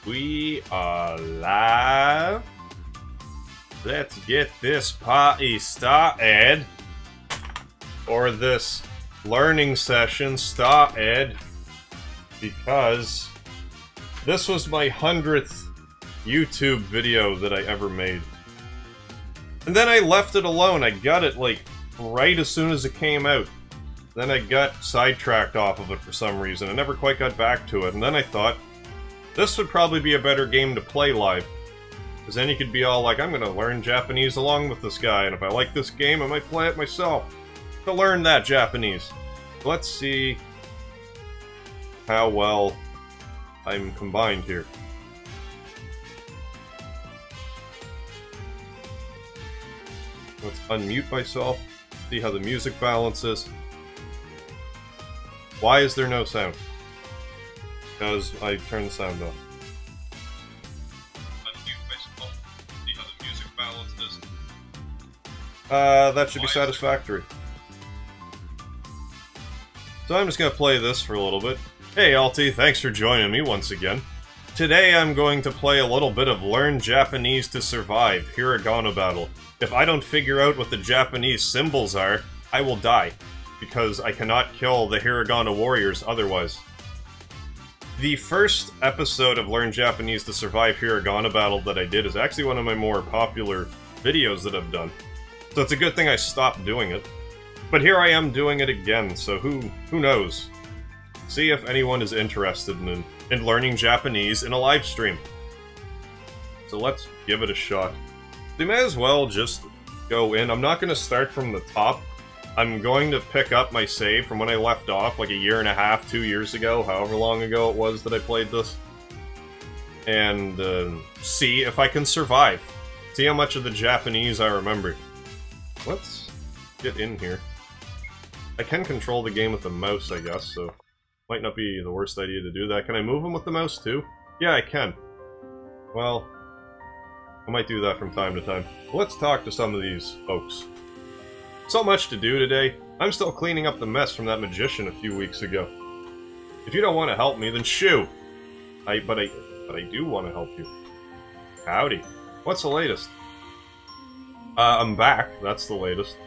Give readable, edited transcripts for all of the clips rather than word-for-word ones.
We are live. Let's get this party started. Or this learning session started. Because this was my 100th YouTube video that I ever made. And then I left it alone. I got it, like, right as soon as it came out. Then I got sidetracked off of it for some reason. I never quite got back to it. And then I thought, this would probably be a better game to play live. Because then you could be all like, I'm gonna learn Japanese along with this guy, and if I like this game, I might play it myself to learn that Japanese. Let's see how well I'm combined here. Let's unmute myself, see how the music balances. Why is there no sound? Because I turned the sound off. Unmute myself, see how the music balances. That should be satisfactory. So I'm just gonna play this for a little bit. Hey LT, thanks for joining me once again. Today I'm going to play a little bit of Learn Japanese to Survive, Hiragana Battle. If I don't figure out what the Japanese symbols are, I will die, because I cannot kill the Hiragana warriors otherwise. The first episode of Learn Japanese to Survive Hiragana Battle that I did is actually one of my more popular videos that I've done. So it's a good thing I stopped doing it. But here I am doing it again, so who knows? See if anyone is interested in learning Japanese in a live stream. So let's give it a shot. We may as well just go in. I'm not going to start from the top. I'm going to pick up my save from when I left off, like a year and a half, 2 years ago, however long ago it was that I played this. And see if I can survive. See how much of the Japanese I remember. Let's get in here. I can control the game with the mouse, I guess, so might not be the worst idea to do that. Can I move them with the mouse too? Yeah, I can. Well, I might do that from time to time. Let's talk to some of these folks. So much to do today. I'm still cleaning up the mess from that magician a few weeks ago. If you don't want to help me, then shoo! But I do want to help you. Howdy. What's the latest? I'm back. That's the latest.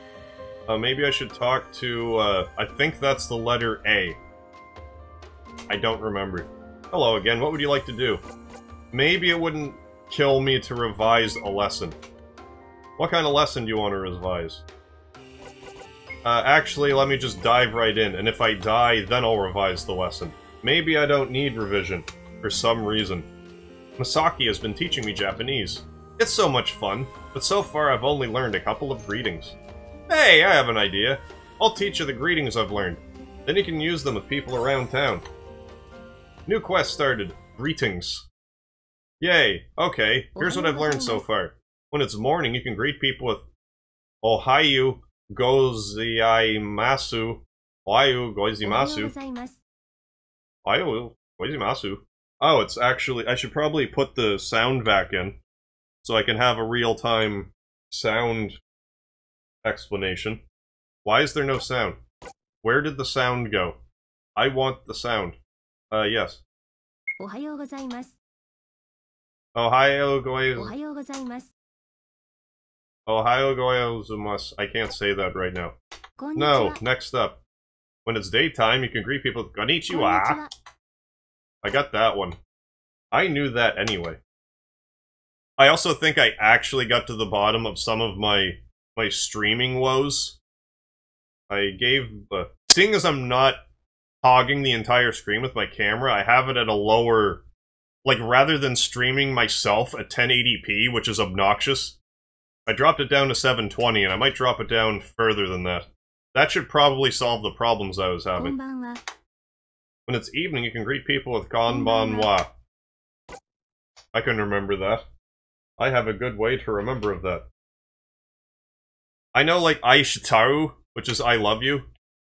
Maybe I should talk to, I think that's the letter A. I don't remember. Hello again, what would you like to do? Maybe it wouldn't kill me to revise a lesson. What kind of lesson do you want to revise? Actually, let me just dive right in, and if I die, then I'll revise the lesson. Maybe I don't need revision, for some reason. Masaki has been teaching me Japanese. It's so much fun, but so far I've only learned a couple of greetings. Hey, I have an idea. I'll teach you the greetings I've learned. Then you can use them with people around town. New quest started. Greetings. Yay. Okay, here's what I've learned so far. When it's morning, you can greet people with Ohayu gozaimasu. Ohayu gozaimasu. Ohayu gozaimasu. Oh, it's actually... I should probably put the sound back in, so I can have a real-time sound explanation. Why is there no sound? Where did the sound go? I want the sound. Yes. Ohayo gozaimasu. Ohayo gozaimasu. Ohayo gozaimasu. I can't say that right now. No, next up. When it's daytime, you can greet people with Konnichiwa. I got that one. I knew that anyway. I also think I actually got to the bottom of some of my streaming woes. I gave... seeing as I'm not hogging the entire screen with my camera, I have it at a lower... Like, rather than streaming myself at 1080p, which is obnoxious, I dropped it down to 720, and I might drop it down further than that. That should probably solve the problems I was having. When it's evening, you can greet people with konbanwa. I can remember that. I have a good way to remember of that. I know, like, Aishitaru, which is I love you,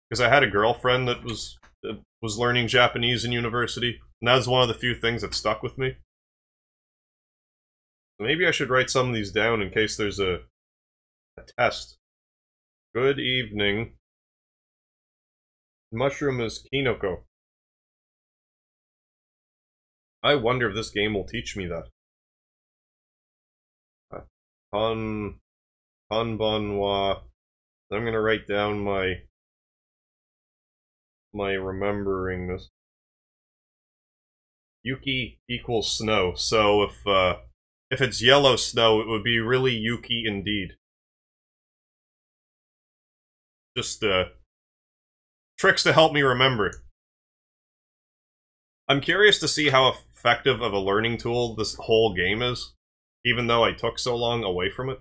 because I had a girlfriend that was learning Japanese in university, and that was one of the few things that stuck with me. Maybe I should write some of these down in case there's a test. Good evening. Mushroom is kinoko. I wonder if this game will teach me that. Konbanwa. I'm gonna write down my remembering this. Yuki equals snow, so if it's yellow snow, it would be really Yuki indeed. Just, tricks to help me remember. I'm curious to see how effective of a learning tool this whole game is, even though I took so long away from it.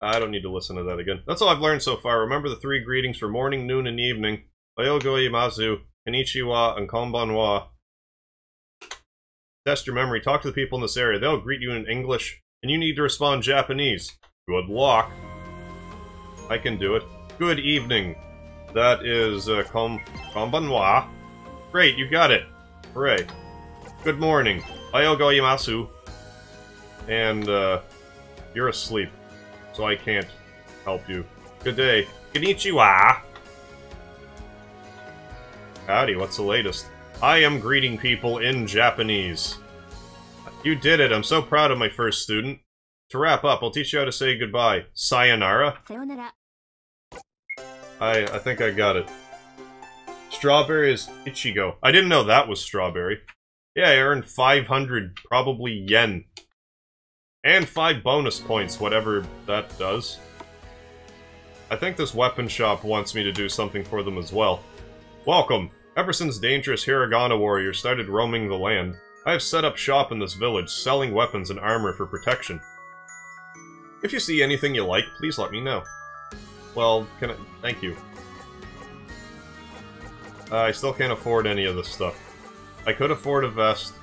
I don't need to listen to that again. That's all I've learned so far. Remember the 3 greetings for morning, noon, and evening. Oyogoimasu, konnichiwa, and konbanwa. Test your memory. Talk to the people in this area. They'll greet you in English, and you need to respond Japanese. Good luck. I can do it. Good evening. That is, konbanwa. Great, you got it. Hooray. Good morning. Oyogoimasu. And, you're asleep, so I can't help you. Good day. Konnichiwa. Howdy, what's the latest? I am greeting people in Japanese. You did it, I'm so proud of my first student. To wrap up, I'll teach you how to say goodbye. Sayonara? Sayonara. I think I got it. Strawberry is Ichigo. I didn't know that was strawberry. Yeah, I earned 500, probably yen. And 5 bonus points, whatever that does. I think this weapon shop wants me to do something for them as well. Welcome! Ever since dangerous Hiragana warriors started roaming the land, I have set up shop in this village, selling weapons and armor for protection. If you see anything you like, please let me know. Well, can I... thank you. I still can't afford any of this stuff. I could afford a vest.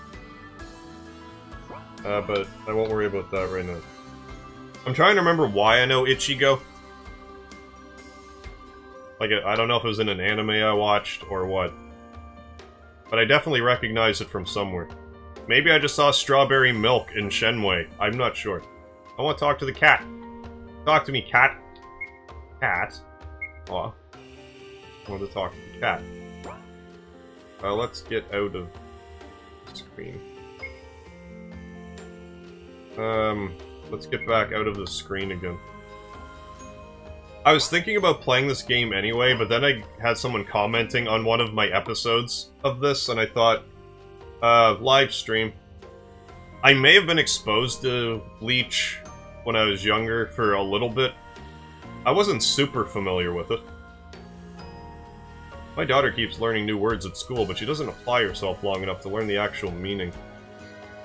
But I won't worry about that right now. I'm trying to remember why I know Ichigo. Like, I don't know if it was in an anime I watched or what. But I definitely recognize it from somewhere. Maybe I just saw strawberry milk in Shenmue. I'm not sure. I want to talk to the cat. Talk to me, cat. Cat? Aw. I want to talk to the cat. Let's get out of the screen. Let's get back out of the screen again. I was thinking about playing this game anyway, but then I had someone commenting on one of my episodes of this, and I thought, live stream. I may have been exposed to Bleach when I was younger for a little bit. I wasn't super familiar with it. My daughter keeps learning new words at school, but she doesn't apply herself long enough to learn the actual meaning.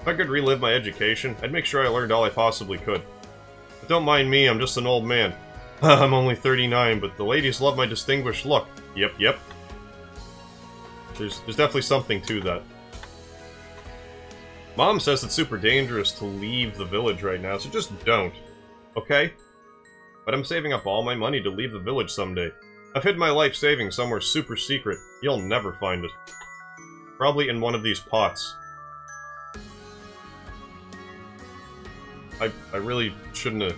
If I could relive my education, I'd make sure I learned all I possibly could. But don't mind me, I'm just an old man. I'm only 39, but the ladies love my distinguished look. Yep, yep. There's definitely something to that. Mom says it's super dangerous to leave the village right now, so just don't. Okay? But I'm saving up all my money to leave the village someday. I've hid my life savings somewhere super secret. You'll never find it. Probably in one of these pots. I really shouldn't have...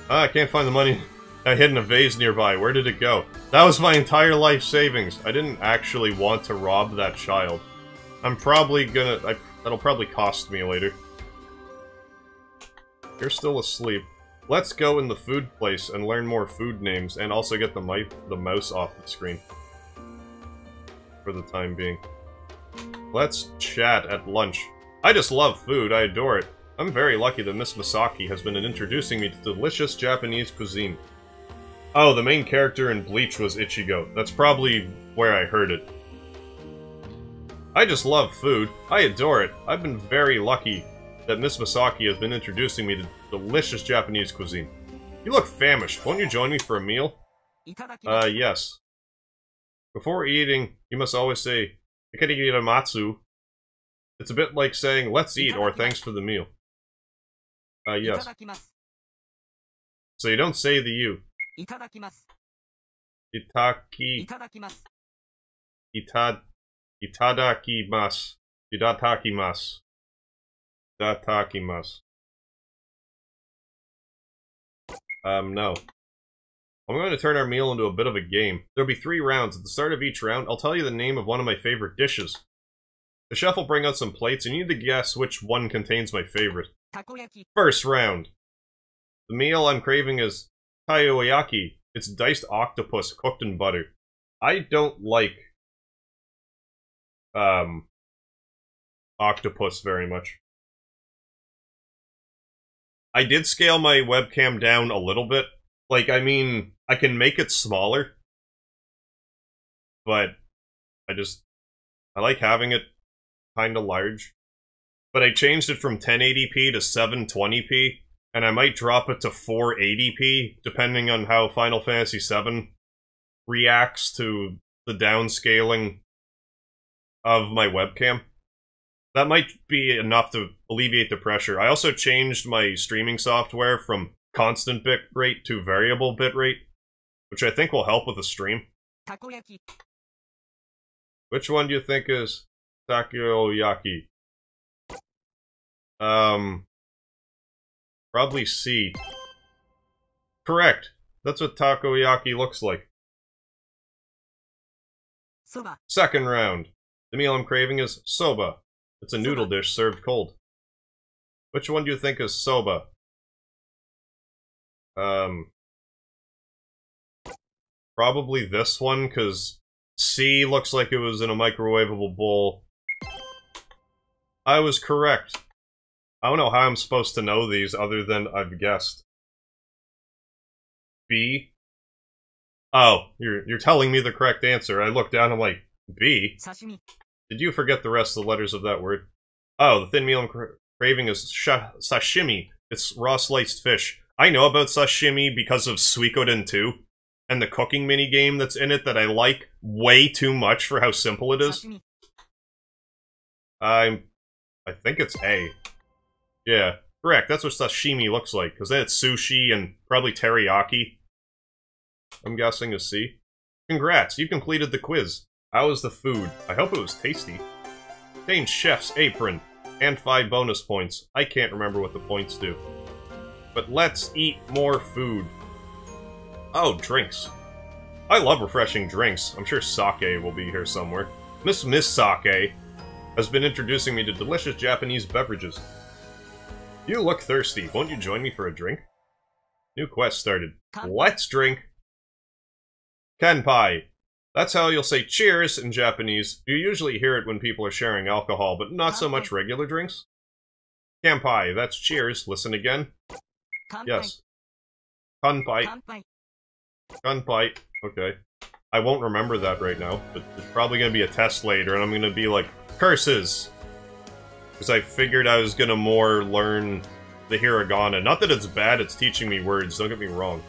I can't find the money. I hid in a vase nearby. Where did it go? That was my entire life savings. I didn't actually want to rob that child. I'm probably gonna... that'll probably cost me later. You're still asleep. Let's go in the food place and learn more food names, and also get the mouse off the screen. For the time being. Let's chat at lunch. I just love food. I adore it. I'm very lucky that Miss Masaki has been introducing me to delicious Japanese cuisine. Oh, the main character in Bleach was Ichigo. That's probably where I heard it. I just love food. I adore it. I've been very lucky that Miss Masaki has been introducing me to delicious Japanese cuisine. You look famished. Won't you join me for a meal? Yes. Before eating, you must always say, "Ikarimatsu." It's a bit like saying, "Let's eat," or "Thanks for the meal." Yes. So you don't say the you. Itadakimasu. No. I'm going to turn our meal into a bit of a game. There'll be 3 rounds. At the start of each round, I'll tell you the name of one of my favorite dishes. The chef will bring out some plates, and you need to guess which one contains my favorite. Takoyaki. First round. The meal I'm craving is takoyaki. It's diced octopus cooked in butter. I don't like octopus very much. I did scale my webcam down a little bit. Like, I mean, I can make it smaller, but I like having it kinda large. But I changed it from 1080p to 720p, and I might drop it to 480p, depending on how Final Fantasy VII reacts to the downscaling of my webcam. That might be enough to alleviate the pressure. I also changed my streaming software from constant bitrate to variable bitrate, which I think will help with the stream. Takoyaki. Which one do you think is takoyaki? Probably C. Correct. That's what takoyaki looks like. Soba. Second round. The meal I'm craving is soba. It's a noodle dish served cold. Which one do you think is soba? Probably this one, because C looks like it was in a microwavable bowl. I was correct. I don't know how I'm supposed to know these other than I've guessed. B? Oh, you're telling me the correct answer. I look down, I'm like, B? Sashimi. Did you forget the rest of the letters of that word? Oh, the thin meal I'm craving is sashimi. It's raw sliced fish. I know about sashimi because of Suikoden 2, and the cooking minigame that's in it that I like way too much for how simple it is. Sashimi. I think it's A. Yeah, correct. That's what sashimi looks like, because then it's sushi and probably teriyaki. I'm guessing is C. Congrats, you completed the quiz. How was the food? I hope it was tasty. Obtained chef's apron, and 5 bonus points. I can't remember what the points do. But let's eat more food. Oh, drinks. I love refreshing drinks. I'm sure sake will be here somewhere. Miss Sake has been introducing me to delicious Japanese beverages. You look thirsty. Won't you join me for a drink? New quest started. Let's drink. Kanpai. That's how you'll say cheers in Japanese. You usually hear it when people are sharing alcohol, but not so much regular drinks. Kanpai, that's cheers. Listen again. Kanpai. Yes. Kanpai. Kanpai. Kanpai. Okay. I won't remember that right now, but there's probably gonna be a test later, and I'm gonna be like, curses! Because I figured I was gonna more learn the hiragana. Not that it's bad, it's teaching me words, don't get me wrong.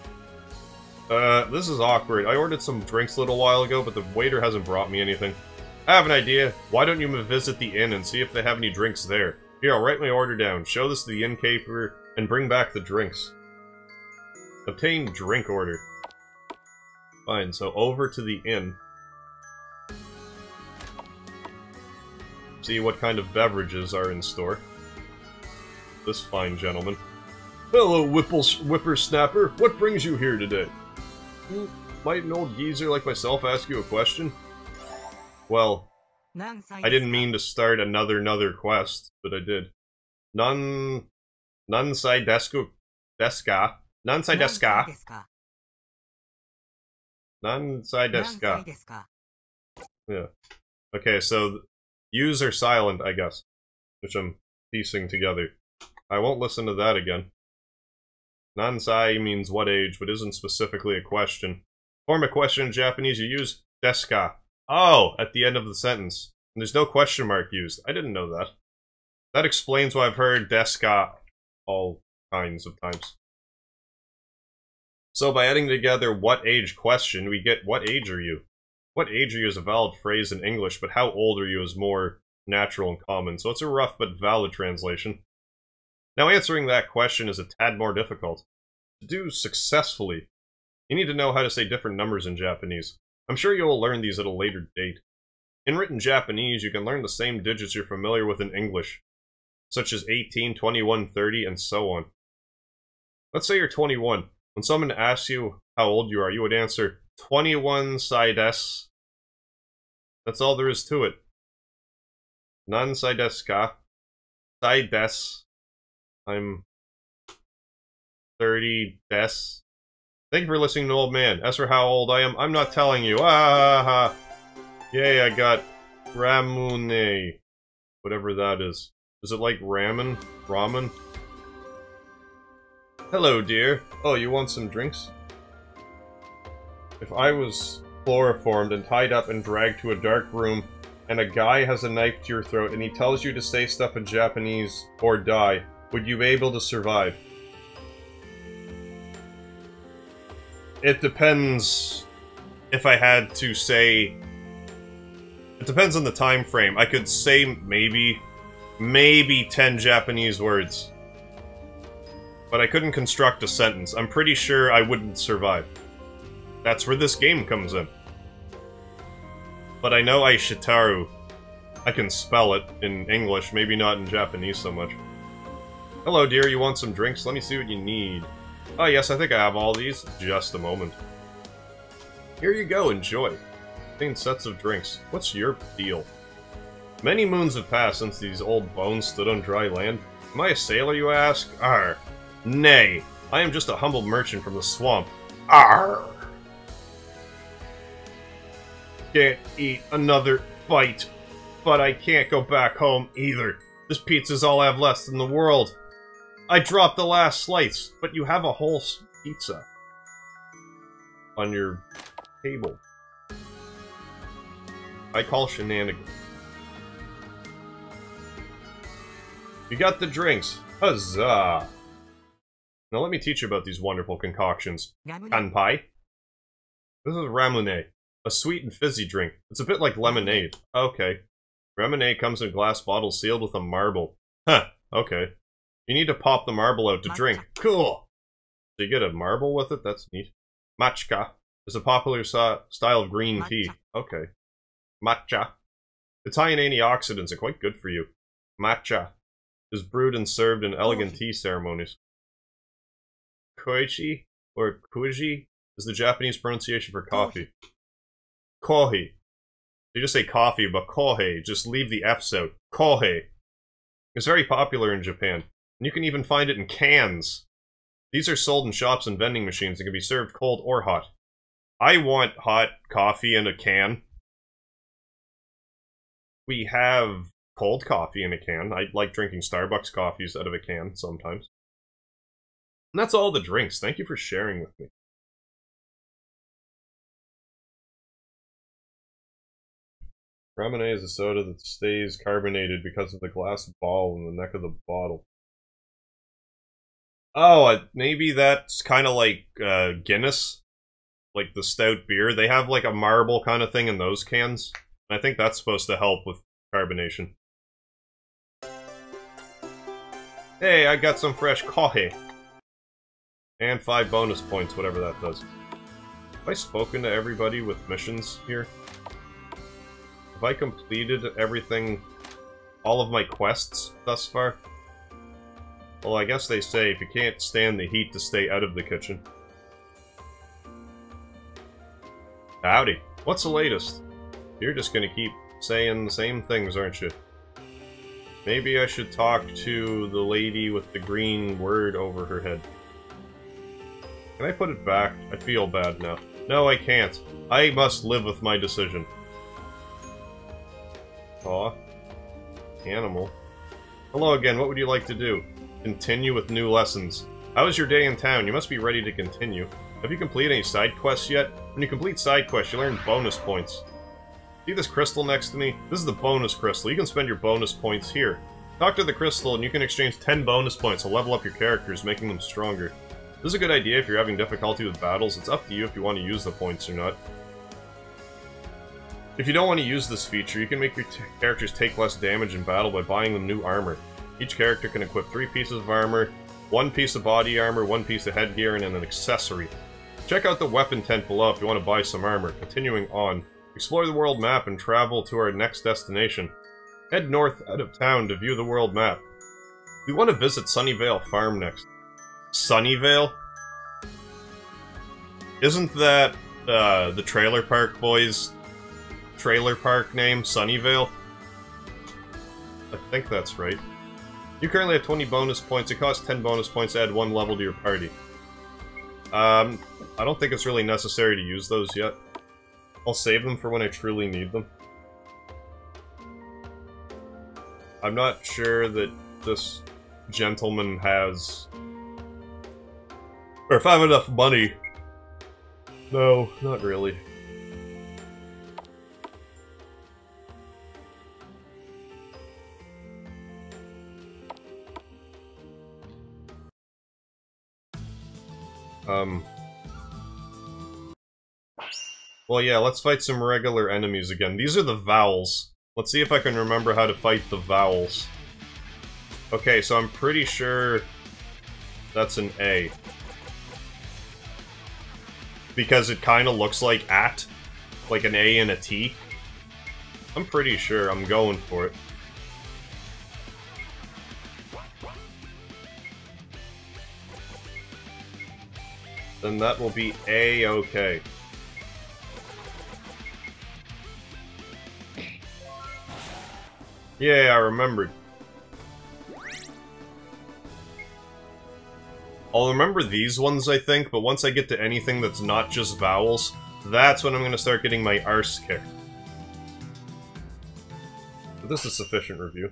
This is awkward. I ordered some drinks a little while ago, but the waiter hasn't brought me anything. I have an idea. Why don't you visit the inn and see if they have any drinks there? Here, I'll write my order down, show this to the innkeeper, and bring back the drinks. Obtain drink order. Fine, so over to the inn. See what kind of beverages are in store. This fine gentleman. Hello, whippersnapper. What brings you here today? Might an old geezer like myself ask you a question? Well, I didn't mean to start another quest, but I did. Nansai desu ka? Nansai desu ka? Nansai desu ka? Yeah. Okay, so U's are silent, I guess, which I'm piecing together. I won't listen to that again. Nansai means what age, but isn't specifically a question. Form a question in Japanese, you use desu ka. Oh, at the end of the sentence. And there's no question mark used. I didn't know that. That explains why I've heard desu ka all kinds of times. So by adding together what age question, we get what age are you? What age are you is a valid phrase in English, but how old are you is more natural and common, so it's a rough but valid translation. Now answering that question is a tad more difficult. To do successfully, you need to know how to say different numbers in Japanese. I'm sure you will learn these at a later date. In written Japanese, you can learn the same digits you're familiar with in English, such as 18, 21, 30, and so on. Let's say you're 21. When someone asks you how old you are, you would answer 21 sai desu. That's all there is to it. Nansai desu ka? Sai desu. I'm 30 des. Thank you for listening to Old Man. As for how old I am, I'm not telling you. Ah! Yay, I got ramune. Whatever that is. Is it like ramen? Ramen? Hello, dear. Oh, you want some drinks? If I was chloroformed and tied up and dragged to a dark room, and a guy has a knife to your throat and he tells you to say stuff in Japanese or die, would you be able to survive? It depends if I had to say... It depends on the time frame. I could say maybe 10 Japanese words. But I couldn't construct a sentence. I'm pretty sure I wouldn't survive. That's where this game comes in. But I know Aishitaru. I can spell it in English, maybe not in Japanese so much. Hello, dear, you want some drinks? Let me see what you need. Oh yes, I think I have all these. Just a moment. Here you go, enjoy. 15 sets of drinks. What's your deal? Many moons have passed since these old bones stood on dry land. Am I a sailor, you ask? Arr. Nay, I am just a humble merchant from the swamp. Arr. Can't eat another bite, but I can't go back home either. This pizza's all I have left in the world. I dropped the last slice, but you have a whole pizza on your table. I call shenanigans. You got the drinks. Huzzah! Now let me teach you about these wonderful concoctions. Kanpai. This is ramune, a sweet and fizzy drink. It's a bit like lemonade. Okay. Ramune comes in a glass bottle sealed with a marble. Huh, okay. You need to pop the marble out to drink. Cool! So you get a marble with it? That's neat. Matcha is a popular style of green tea. Okay. Matcha. It's high in antioxidants and quite good for you. Matcha is brewed and served in elegant tea ceremonies. Koichi, or kuji, is the Japanese pronunciation for coffee. Kohi. You just say coffee, but kohei, just leave the F's out. Kohei. It's very popular in Japan, and you can even find it in cans. These are sold in shops and vending machines and can be served cold or hot. I want hot coffee in a can. We have cold coffee in a can. I like drinking Starbucks coffees out of a can sometimes. And that's all the drinks. Thank you for sharing with me. Ramune is a soda that stays carbonated because of the glass ball in the neck of the bottle. Oh, maybe that's kind of like Guinness. Like the stout beer. They have like a marble kind of thing in those cans. I think that's supposed to help with carbonation. Hey, I got some fresh coffee. And 5 bonus points, whatever that does. Have I spoken to everybody with missions here? Have I completed everything, all of my quests thus far? Well, I guess they say if you can't stand the heat to stay out of the kitchen. Howdy. What's the latest? You're just gonna keep saying the same things, aren't you? Maybe I should talk to the lady with the green word over her head. Can I put it back? I feel bad now. No, I can't. I must live with my decision. Aw. Animal. Hello again, what would you like to do? Continue with new lessons. How was your day in town? You must be ready to continue. Have you completed any side quests yet? When you complete side quests, you learn bonus points. See this crystal next to me? This is the bonus crystal. You can spend your bonus points here. Talk to the crystal and you can exchange 10 bonus points to level up your characters, making them stronger. This is a good idea if you're having difficulty with battles. It's up to you if you want to use the points or not. If you don't want to use this feature, you can make your characters take less damage in battle by buying them new armor. Each character can equip 3 pieces of armor, 1 piece of body armor, 1 piece of headgear, and an accessory. Check out the weapon tent below if you want to buy some armor. Continuing on. Explore the world map and travel to our next destination. Head north out of town to view the world map. We want to visit Sunnyvale Farm next. Sunnyvale? Isn't that the Trailer Park Boys' trailer park name, Sunnyvale? I think that's right. You currently have 20 bonus points. It costs 10 bonus points to add 1 level to your party. I don't think it's really necessary to use those yet. I'll save them for when I truly need them. I'm not sure that this gentleman has... Or if I have enough money. No, not really. Well, yeah, let's fight some regular enemies again. These are the vowels. Let's see if I can remember how to fight the vowels. Okay, so I'm pretty sure that's an A. Because it kind of looks like at. Like an A and a T. I'm pretty sure. I'm going for it. Then that will be A-okay. Yeah, I remembered. I'll remember these ones, I think, but once I get to anything that's not just vowels, that's when I'm gonna start getting my arse kicked. But this is sufficient review.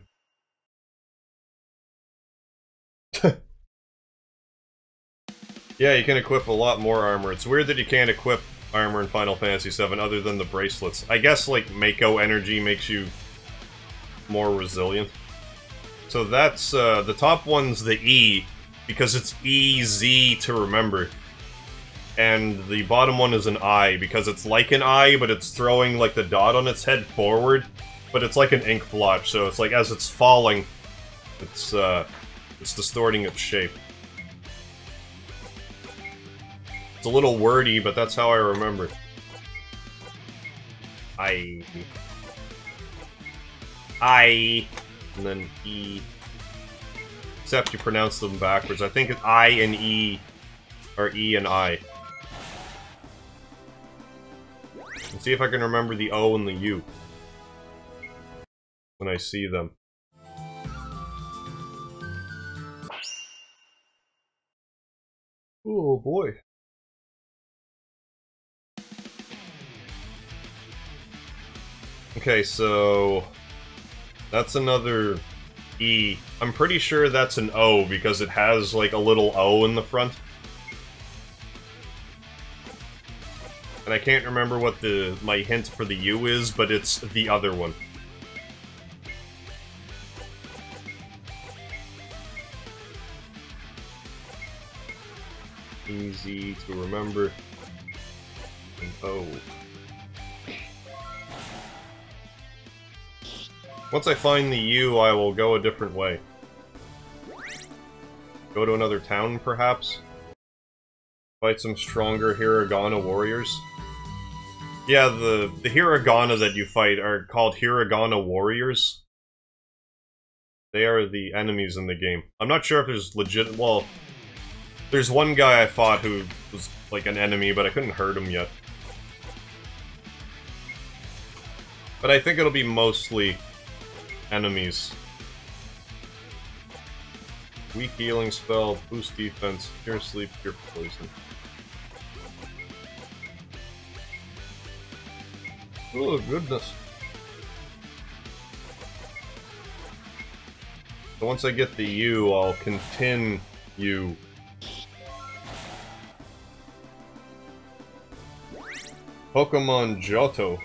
Yeah, you can equip a lot more armor. It's weird that you can't equip armor in Final Fantasy VII other than the bracelets. I guess, like, Mako energy makes you more resilient. So that's, the top one's the E, because it's easy to remember. And the bottom one is an I, because it's like an I, but it's throwing, like, the dot on its head forward. But it's like an ink blotch, so it's like, as it's falling, it's distorting its shape. It's a little wordy, but that's how I remember. I. And then E. Except you pronounce them backwards. I think it's I and E, or E and I. Let's see if I can remember the O and the U when I see them. Oh boy. Okay, so that's another E. I'm pretty sure that's an O because it has like a little O in the front. And I can't remember what my hint for the U is, but it's the other one. Easy to remember. And O. Once I find the U, I will go a different way. Go to another town, perhaps? Fight some stronger Hiragana warriors? Yeah, the Hiragana that you fight are called Hiragana warriors. They are the enemies in the game. I'm not sure if there's legit... well, there's one guy I fought who was like an enemy, but I couldn't hurt him yet. But I think it'll be mostly enemies. Weak healing spell, boost defense, cure sleep, cure poison. Oh goodness. So once I get the U, I'll continue. Pokemon Johto.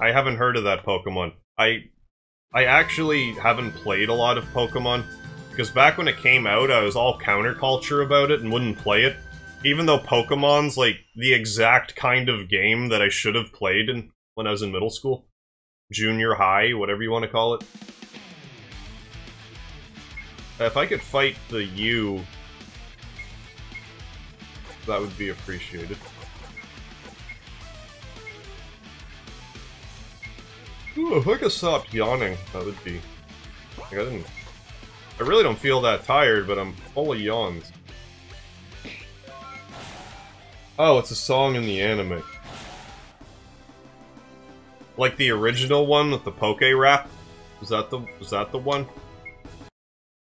I haven't heard of that Pokemon. I actually haven't played a lot of Pokemon, because back when it came out, I was all counterculture about it and wouldn't play it. Even though Pokemon's, like, the exact kind of game that I should have played when I was in middle school. Junior high, whatever you want to call it. If I could fight the U, that would be appreciated. Ooh, if I could stop yawning, that would be... Like, I really don't feel that tired, but I'm full of yawns. Oh, it's a song in the anime. Like the original one with the Poke Rap? Is that the one?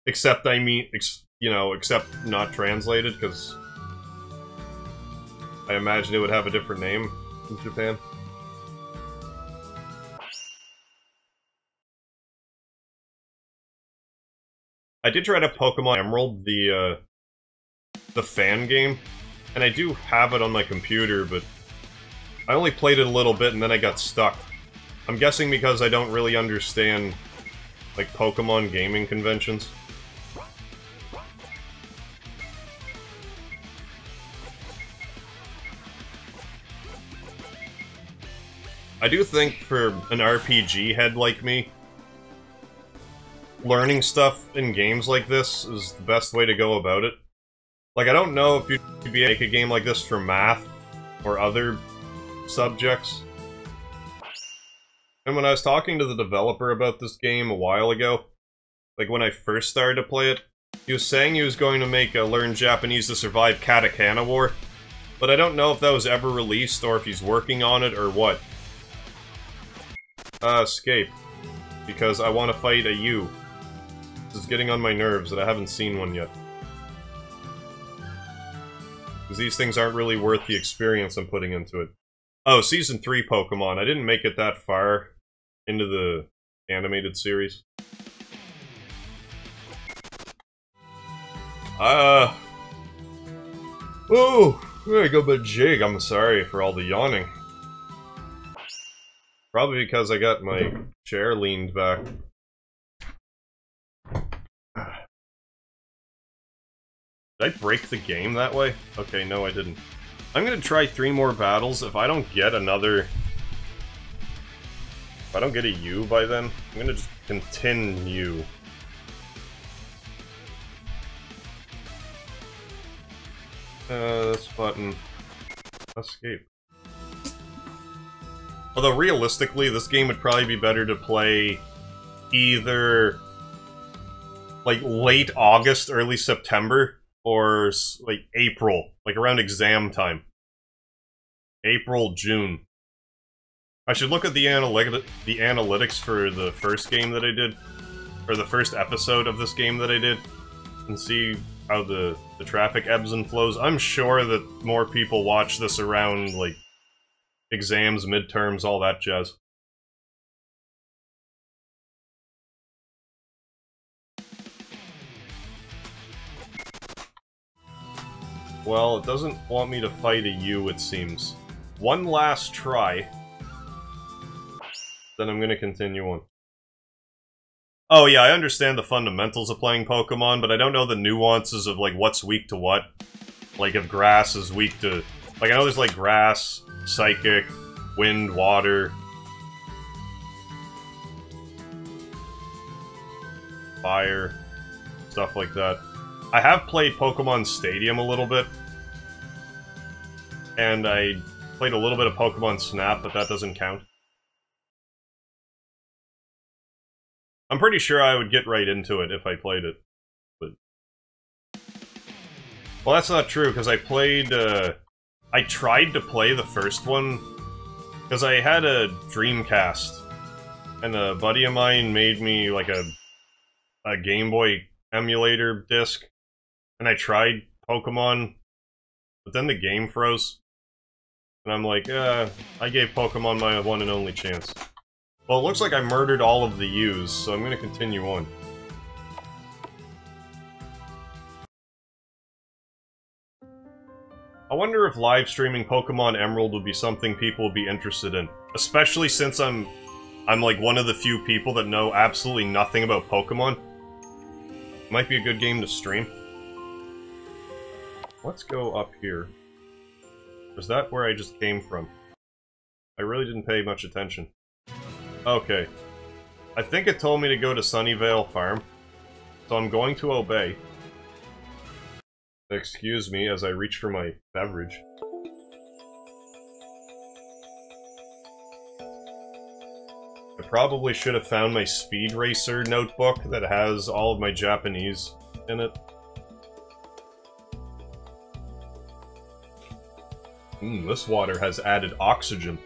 Except, I mean, you know, except not translated, because I imagine it would have a different name in Japan. I did try to Pokemon Emerald, the fan game, and I do have it on my computer, but I only played it a little bit and then I got stuck. I'm guessing because I don't really understand, like, Pokemon gaming conventions. I do think for an RPG head like me, learning stuff in games like this is the best way to go about it. Like, I don't know if you'd be able to make a game like this for math or other subjects. And when I was talking to the developer about this game a while ago, like when I first started to play it, he was saying he was going to make a Learn Japanese to Survive Katakana War, but I don't know if that was ever released or if he's working on it or what. Escape. Because I want to fight a U. This is getting on my nerves that I haven't seen one yet. Because these things aren't really worth the experience I'm putting into it. Oh, Season 3 Pokemon. I didn't make it that far into the animated series. Oh, I go but jig. I'm sorry for all the yawning. Probably because I got my chair leaned back. Did I break the game that way? Okay, no I didn't. I'm gonna try 3 more battles. If I don't get another... If I don't get a U by then, I'm gonna just continue. This button. Escape. Although realistically, this game would probably be better to play either like late August, early September, or like April, like around exam time. April, June. I should look at the analytics for the first game that I did, or the first episode of this game that I did, and see how the traffic ebbs and flows. I'm sure that more people watch this around, like, exams, midterms, all that jazz. Well, it doesn't want me to fight a U, it seems. One last try. Then I'm gonna continue on. Oh yeah, I understand the fundamentals of playing Pokemon, but I don't know the nuances of, like, what's weak to what. Like, if grass is weak to... Like, I know there's, like, grass, psychic, wind, water... fire, stuff like that. I have played Pokemon Stadium a little bit. And I played a little bit of Pokemon Snap, but that doesn't count. I'm pretty sure I would get right into it if I played it, but... Well, that's not true, because I played, I tried to play the first one, because I had a Dreamcast, and a buddy of mine made me, like, a Game Boy emulator disc, and I tried Pokemon, but then the game froze, and I'm like, I gave Pokemon my one and only chance. Well, it looks like I murdered all of the U's, so I'm gonna continue on. I wonder if live streaming Pokemon Emerald would be something people would be interested in. Especially since I'm like one of the few people that know absolutely nothing about Pokemon. Might be a good game to stream. Let's go up here. Was that where I just came from? I really didn't pay much attention. Okay. I think it told me to go to Sunnyvale Farm, so I'm going to obey. Excuse me as I reach for my beverage. I probably should have found my Speed Racer notebook that has all of my Japanese in it. This water has added oxygen.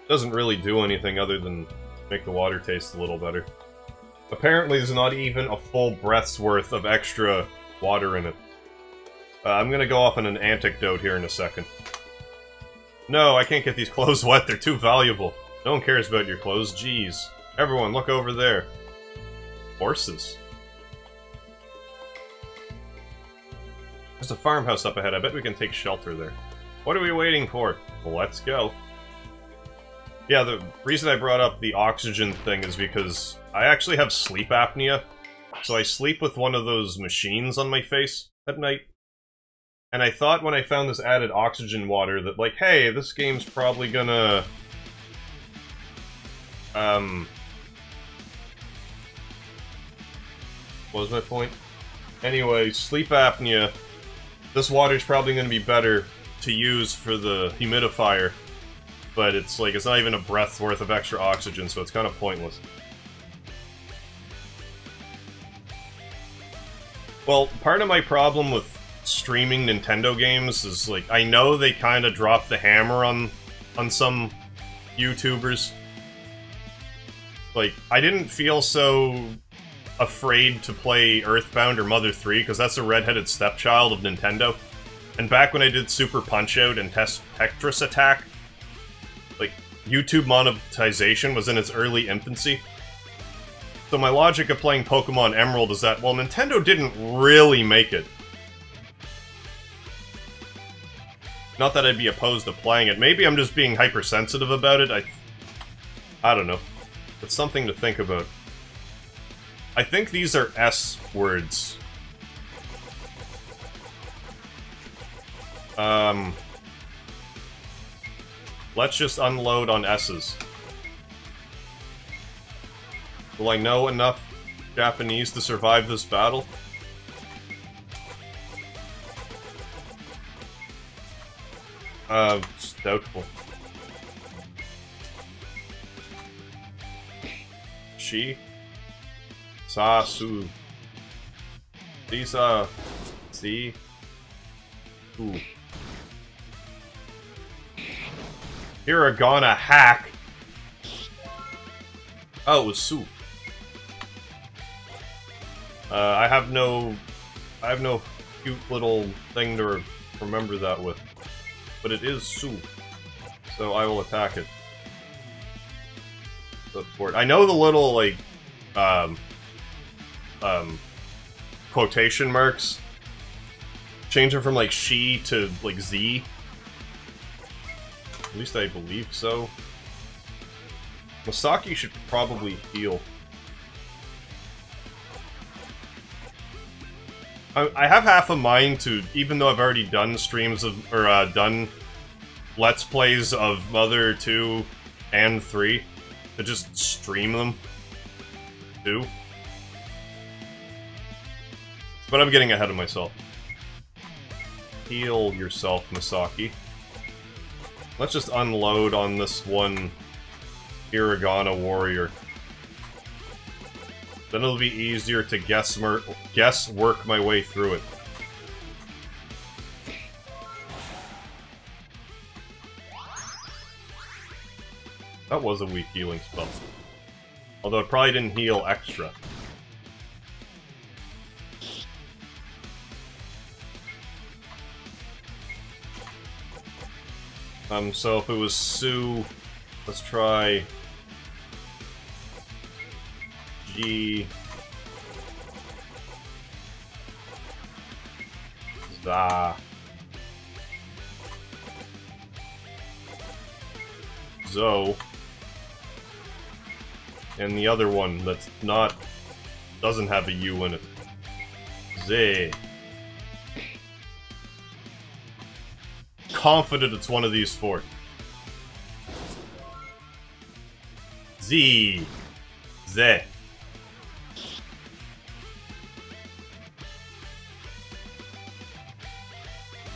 Doesn't really do anything other than Make the water taste a little better. Apparently there's not even a full breath's worth of extra water in it. I'm gonna go off on an anecdote here in a second. No, I can't get these clothes wet, they're too valuable. No one cares about your clothes, jeez. Everyone, look over there. Horses. There's a farmhouse up ahead, I bet we can take shelter there. What are we waiting for? Well, let's go. Yeah, the reason I brought up the oxygen thing is because I actually have sleep apnea. So I sleep with one of those machines on my face at night. And I thought when I found this added oxygen water that, like, hey, this game's probably gonna... What was my point? Anyway, sleep apnea. This water's probably gonna be better to use for the humidifier. But it's like, it's not even a breath's worth of extra oxygen, so it's kind of pointless. Well, part of my problem with streaming Nintendo games is, like, I know they kind of dropped the hammer on some YouTubers. Like, I didn't feel so afraid to play Earthbound or Mother 3, because that's a redheaded stepchild of Nintendo. And back when I did Super Punch-Out and Tetris Attack, like, YouTube monetization was in its early infancy. So my logic of playing Pokemon Emerald is that, well, Nintendo didn't really make it. Not that I'd be opposed to playing it. Maybe I'm just being hypersensitive about it. I don't know. It's something to think about. I think these are S words. Let's just unload on S's. Will I know enough Japanese to survive this battle? It's doubtful. Shi Sasu Lisa Si Ooh. Hiragana hack. Oh, it was Su. I have no cute little thing to remember that with. But it is Su. So I will attack it. Support. I know the little, like, quotation marks. Change it from, like, she to, like, Z. At least I believe so. Masaki should probably heal. I have half a mind to, even though I've already done streams of, or done Let's Plays of Mother 2 and 3, to just stream them too. But I'm getting ahead of myself. Heal yourself, Masaki. Let's just unload on this one Hiragana warrior. Then it'll be easier to guess work my way through it. That was a weak healing spell. Although it probably didn't heal extra. So if it was Su, let's try G Za Zo, and the other one that's not, doesn't have a U in it. Z. Confident it's one of these four. Z. Z.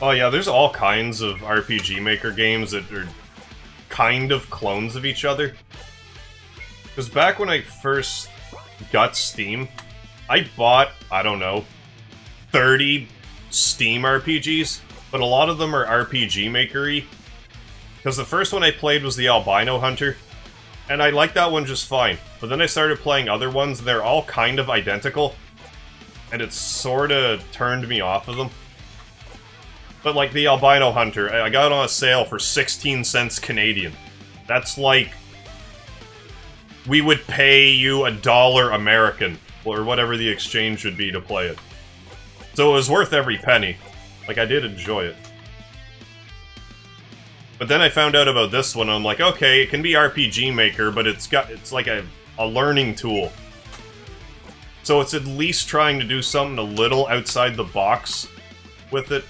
Oh yeah, there's all kinds of RPG Maker games that are kind of clones of each other. Because back when I first got Steam, I bought, I don't know, 30 Steam RPGs, but a lot of them are RPG Maker-y. Because the first one I played was the Albino Hunter, And I like that one just fine. But then I started playing other ones, and they're all kind of identical. And it sorta turned me off of them. But like the Albino Hunter, I got it on a sale for 16 cents Canadian. That's like... we would pay you $1 American, or whatever the exchange would be to play it. So it was worth every penny. Like, I did enjoy it. But then I found out about this one, and I'm like, okay, it can be RPG Maker, but it's like a learning tool. So it's at least trying to do something a little outside the box with it.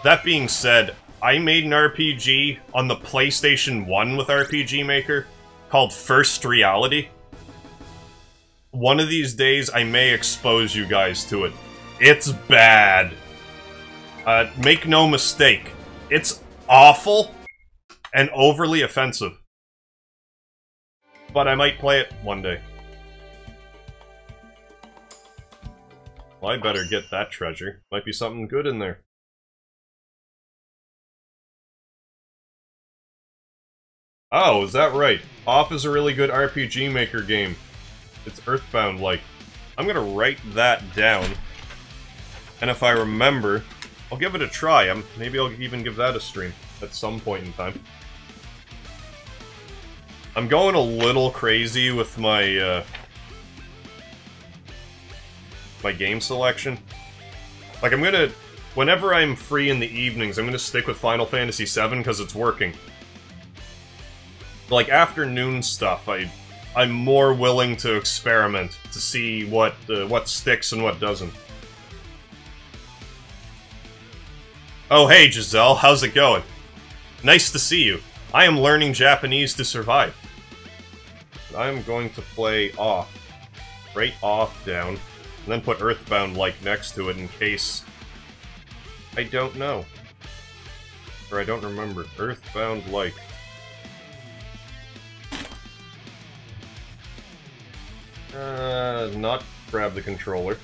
That being said, I made an RPG on the PlayStation 1 with RPG Maker called First Reality. One of these days, I may expose you guys to it. It's bad. Make no mistake, it's awful and overly offensive. But I might play it one day. Well, I better get that treasure. Might be something good in there. Oh, is that right? Off is a really good RPG Maker game. It's Earthbound-like. I'm gonna write that down. And if I remember, I'll give it a try. Maybe I'll even give that a stream at some point in time. I'm going a little crazy with my, my game selection. Like, I'm gonna... whenever I'm free in the evenings, I'm gonna stick with Final Fantasy VII because it's working. Like, afternoon stuff, I'm more willing to experiment to see what sticks and what doesn't. Oh, hey, Giselle, how's it going? Nice to see you. I am learning Japanese to survive. I'm going to play off. Right off down. And then put Earthbound-like next to it in case... I don't know. Or I don't remember. Earthbound-like. Not grab the controller.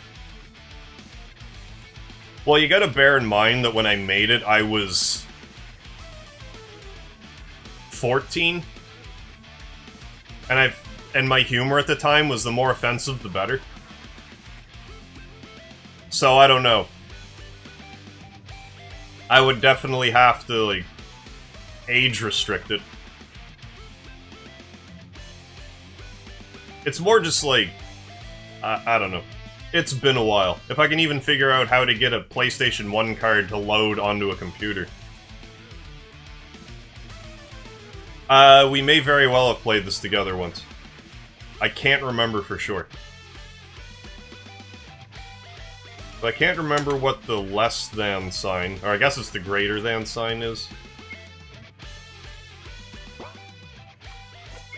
Well, you gotta bear in mind that when I made it, I was... 14? And my humor at the time was the more offensive, the better. So, I don't know. I would definitely have to, like, age restrict it. It's more just like... I don't know. It's been a while. If I can even figure out how to get a PlayStation 1 card to load onto a computer. We may very well have played this together once. I can't remember for sure. But I can't remember what the less than sign, or I guess it's the greater than sign is.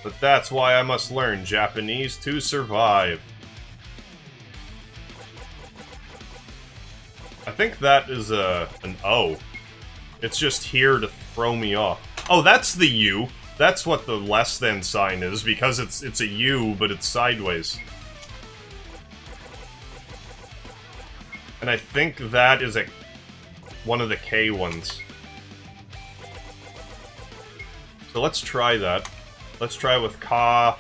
But that's why I must learn Japanese to survive. I think that is an O. It's just here to throw me off. Oh, that's the U. That's what the less than sign is, because it's a U, but it's sideways. And I think that is one of the K ones. So let's try that. Let's try with Ka,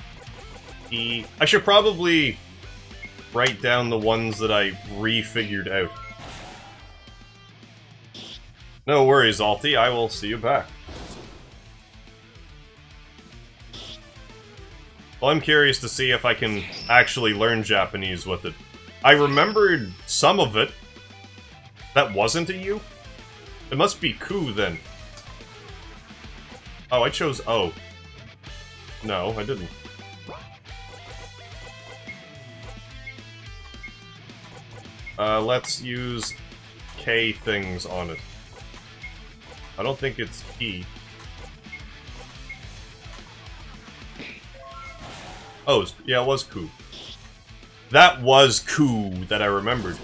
E. I should probably write down the ones that I refigured out. No worries, Alti. I will see you back. Well, I'm curious to see if I can actually learn Japanese with it. I remembered some of it. That wasn't a U? It must be Ku, then. Oh, I chose O. No, I didn't. Let's use K things on it. I don't think it's E. Oh, yeah, it was Ku. That was Ku that I remembered.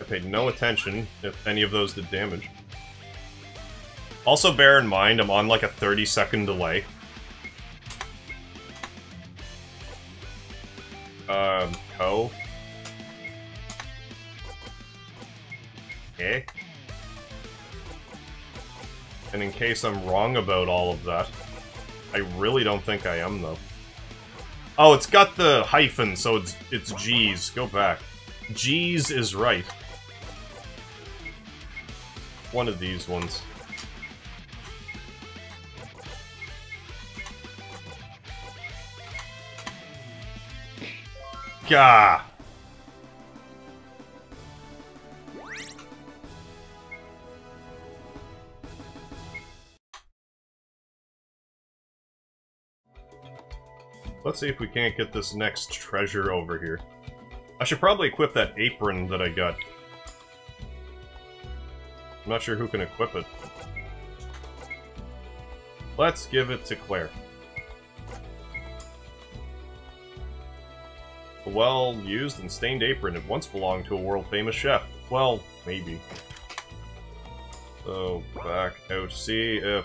I paid no attention if any of those did damage. Also bear in mind, I'm on like a 30-second delay. Ko. Okay. And in case I'm wrong about all of that, I really don't think I am, though. Oh, it's got the hyphen, so it's G's. Go back. G's is right. One of these ones. Gah! Let's see if we can't get this next treasure over here. I should probably equip that apron that I got. I'm not sure who can equip it. Let's give it to Claire. A well-used and stained apron. It once belonged to a world-famous chef. Well, maybe. So, back out. See if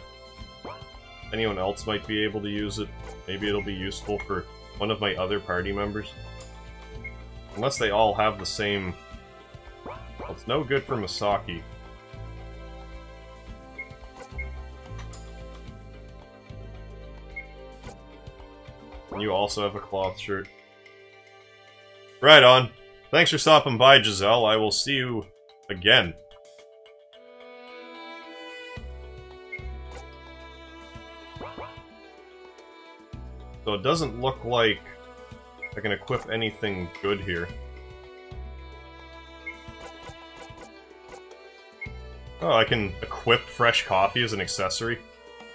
anyone else might be able to use it. Maybe it'll be useful for one of my other party members. Unless they all have the same... Well, it's no good for Misaki. And you also have a cloth shirt. Right on. Thanks for stopping by, Giselle. I will see you again. So it doesn't look like I can equip anything good here. Oh, I can equip fresh coffee as an accessory.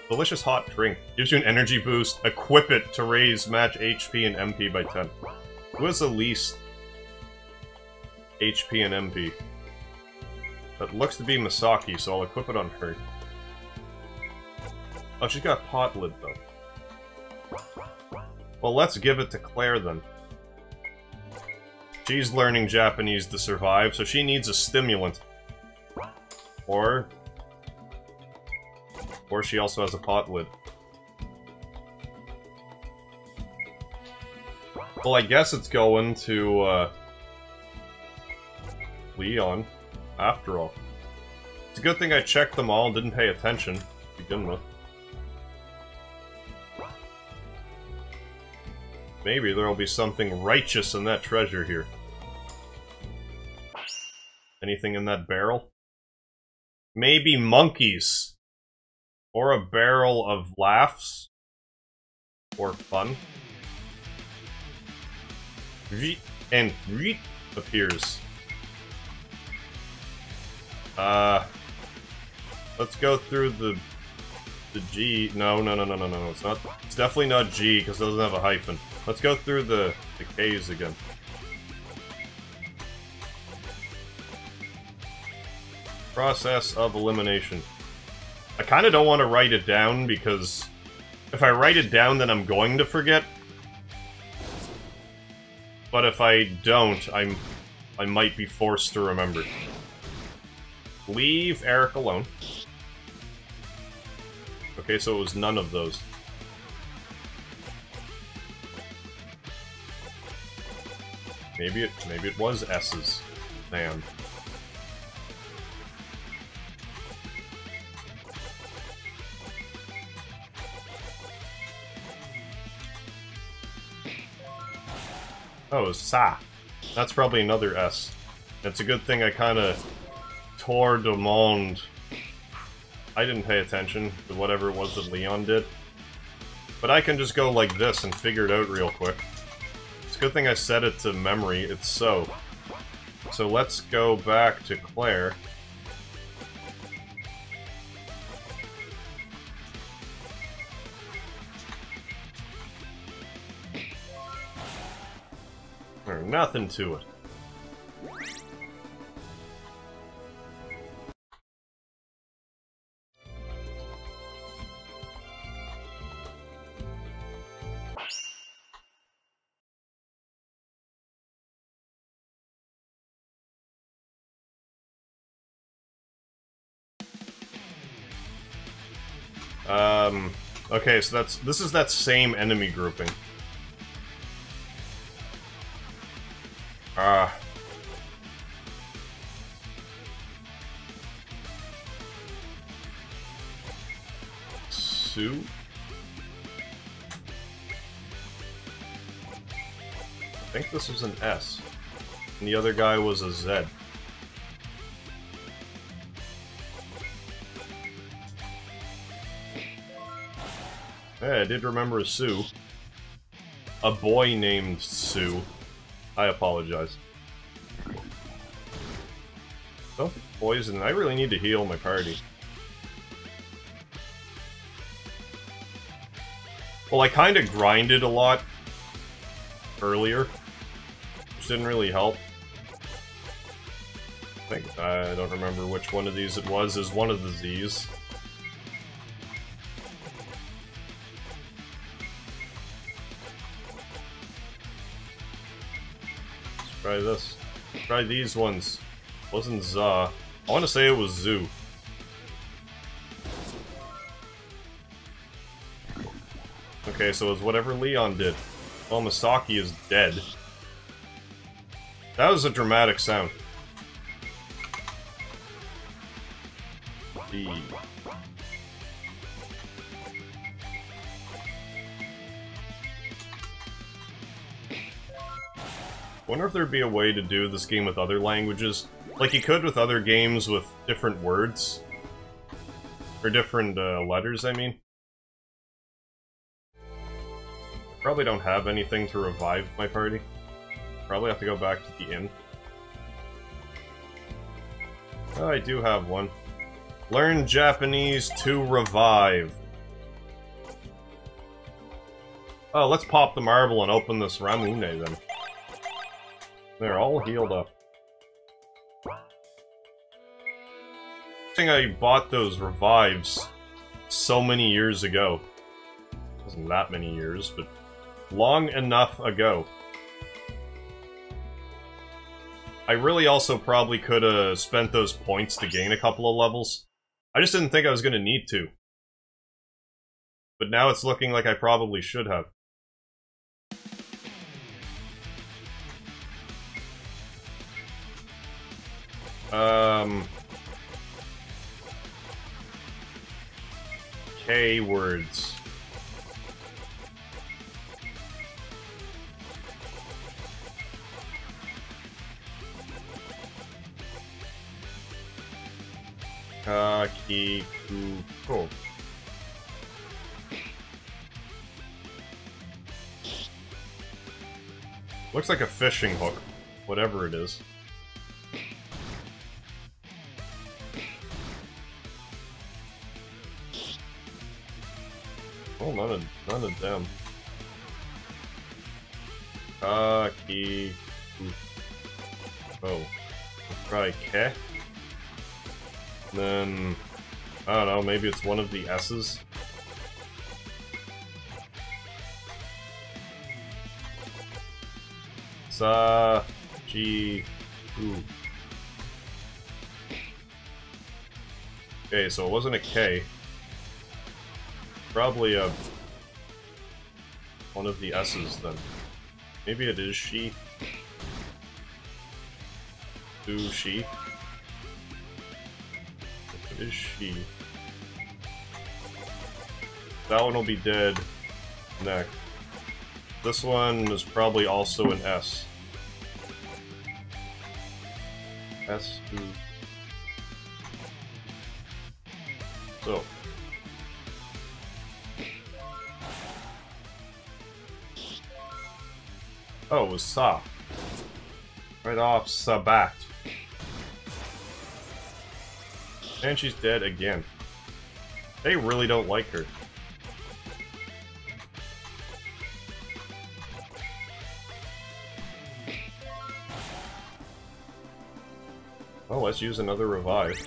Delicious hot drink. Gives you an energy boost. Equip it to raise match HP and MP by 10. Who has the least HP and MP? That looks to be Misaki, so I'll equip it on her. Oh, she's got pot lid, though. Well, let's give it to Claire, then. She's learning Japanese to survive, so she needs a stimulant. Or she also has a pot lid. Well, I guess it's going to, Leon, after all. It's a good thing I checked them all and didn't pay attention to begin with. Maybe there'll be something righteous in that treasure here. Anything in that barrel? Maybe monkeys. Or a barrel of laughs. Or fun. And appears. Let's go through the G. No, it's not. It's definitely not G because it doesn't have a hyphen. Let's go through the K's again. Process of elimination. I kind of don't want to write it down because if I write it down, then I'm going to forget. But if I don't, I might be forced to remember. Leave Eric alone. Okay, so it was none of those. Maybe it was S's. Damn. Oh, it was Sa. That's probably another S. It's a good thing I kinda tore de monde. I didn't pay attention to whatever it was that Leon did. But I can just go like this and figure it out real quick. It's a good thing I set it to memory. It's so. So let's go back to Claire. There's nothing to it. Okay, so this is that same enemy grouping. Sue. I think this was an S. And the other guy was a Z. Hey, I did remember a Sue. A boy named Sue. I apologize. Don't be poison. I really need to heal my party. Well, I kind of grinded a lot earlier, which didn't really help. I don't remember which one of these it was. Is one of the Z's. Let's try this. Try these ones. Wasn't Za. I want to say it was Zoo. Okay, so it was whatever Leon did. Well, Masaki is dead. That was a dramatic sound. D. Wonder if there'd be a way to do this game with other languages. Like you could with other games with different words. Or different letters, I mean. Probably don't have anything to revive my party. Probably have to go back to the inn. Oh, I do have one. Learn Japanese to revive. Oh, let's pop the marble and open this Ramune then. They're all healed up. I think I bought those revives so many years ago. It wasn't that many years, but long enough ago. I really also probably could have spent those points to gain a couple of levels. I just didn't think I was going to need to. But now it's looking like I probably should have. K words. Ki, ku, ko. Looks like a fishing hook, whatever it is. Oh, none of them. Ki, ku, ko. Let's try ke. Then, I don't know, maybe it's one of the S's. Sa, G, U. Okay, so it wasn't a K. Probably a one of the S's then. Maybe it is she. Do she. It is she. That one will be dead next. This one is probably also an S. S. So. Oh, it was Sa. Right off Sabat. And she's dead again. They really don't like her. Oh, let's use another revive.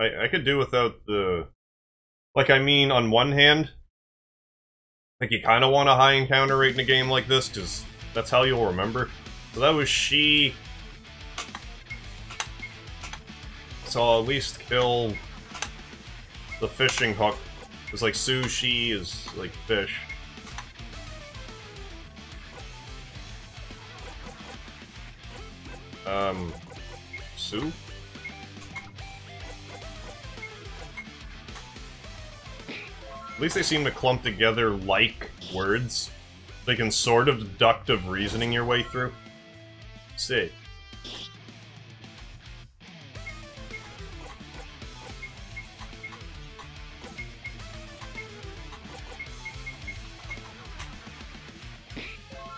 I could do without the... Like, I mean, on one hand, like, you kind of want a high encounter rate in a game like this, because that's how you'll remember. So that was she. So I'll at least kill the fishing hook. It's like sushi is like fish. Sue? At least they seem to clump together like words. They can sort of deductive reasoning your way through. See.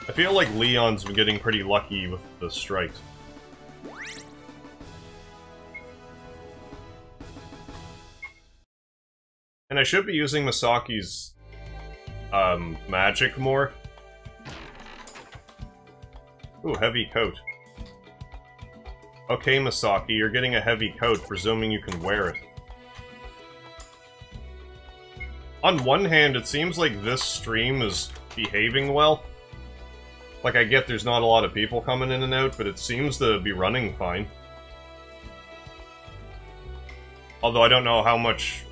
I feel like Leon's been getting pretty lucky with the strikes. And I should be using Masaki's magic more. Ooh, heavy coat. Okay, Masaki, you're getting a heavy coat, presuming you can wear it. On one hand, it seems like this stream is behaving well. Like, I get there's not a lot of people coming in and out, but it seems to be running fine. Although I don't know how much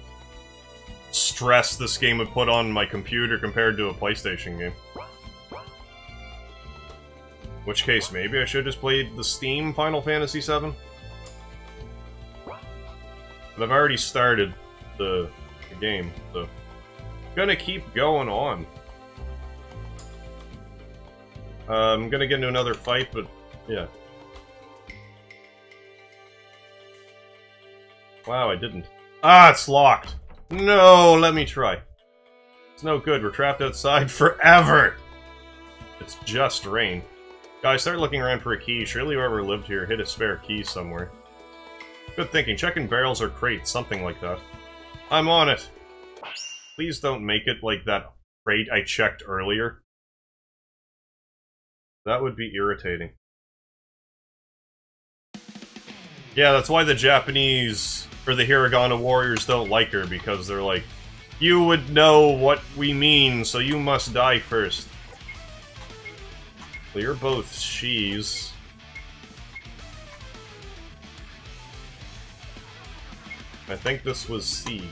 stress this game would put on my computer compared to a PlayStation game. In which case, maybe I should have just played the Steam Final Fantasy VII? But I've already started the game, so... gonna keep going on. I'm gonna get into another fight, but yeah. Wow, I didn't. Ah, it's locked! No, let me try. It's no good, we're trapped outside forever! It's just rain. Guys, start looking around for a key. Surely whoever lived here hid a spare key somewhere. Good thinking. Checking barrels or crates, something like that. I'm on it! Please don't make it like that crate I checked earlier. That would be irritating. Yeah, that's why the Japanese, or the Hiragana warriors don't like her, because they're like, you would know what we mean, so you must die first. Well, you're both she's. I think this was C.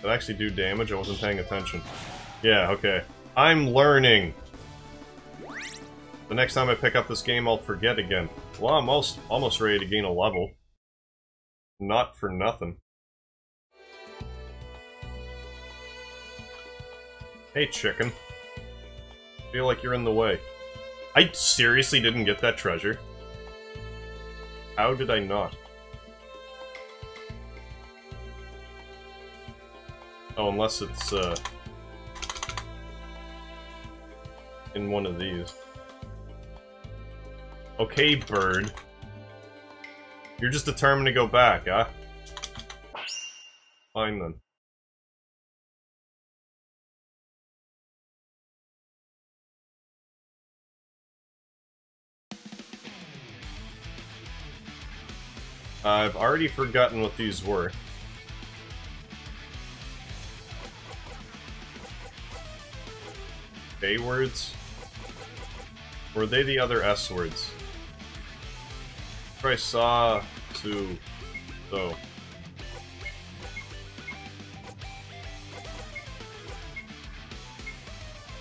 Did it actually do damage? I wasn't paying attention. Yeah, okay. I'm learning! The next time I pick up this game, I'll forget again. Well, I'm almost ready to gain a level. Not for nothing. Hey, chicken. Feel like you're in the way. I seriously didn't get that treasure. How did I not? Oh, unless it's, in one of these. Okay, bird. You're just determined to go back, huh? Fine, then. I've already forgotten what these were. A words? Or were they the other S words? I saw to so.